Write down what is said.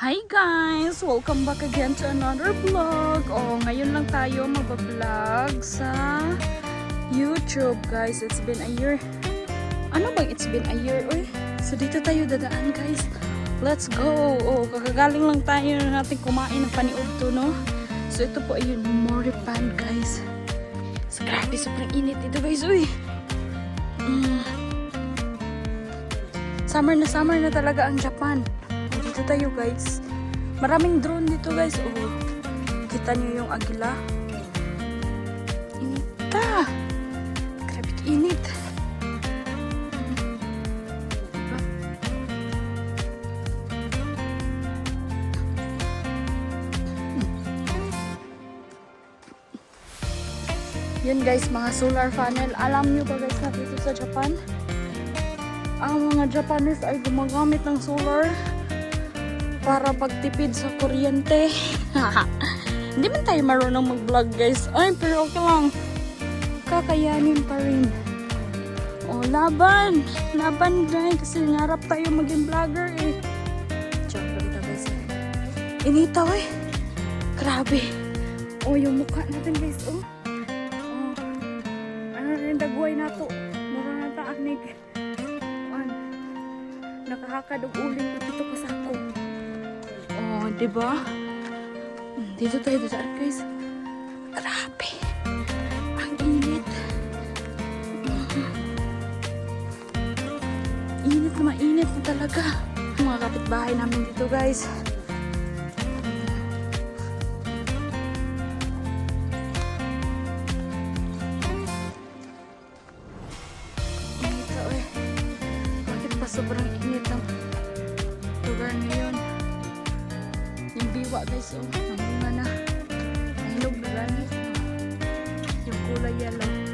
Hi guys! Welcome back again to another vlog. Ngayon lang tayo mag-vlog sa YouTube guys. It's been a year. Ano bang it's been a year? Uy, so dito tayo dadaan guys. Let's go! Kakagaling lang tayo na natin kumain ng paniudto, no? So ito po ay yung Moripan guys. So grabe, sobrang init dito guys. Uy! Summer na talaga ang Japan. Dito tayo guys. Maraming drone dito guys. Kita nyo yung agila. Inita. Grabe init. Yun guys, mga solar panel. Alam nyo ba guys na dito sa Japan, ang mga Japanese ay gumagamit ng solar para pagtipid sa kuryente. Hindi man tayo marunong mag-vlog guys. Ay, pero okay lang. Kakayanin pa rin. Laban. Laban guys. Kasi ngarap tayo maging vlogger eh. Joke lang ito guys. Initaw eh. Grabe. Yung mukha natin guys. Ano rin dagway na to. Mura na taanig. Nakahakad og uling dito ko sa ako. Diba? Dito tayo dadaan guys. Grabe. Ang init. Init na mainit na talaga. Mga kapitbahay namin dito guys. Init na eh. Bakit pa sobrang init ang lugar ngayon? Yung biwa guys, nangunga na. Nahilog na gani. Yung kulay yellow.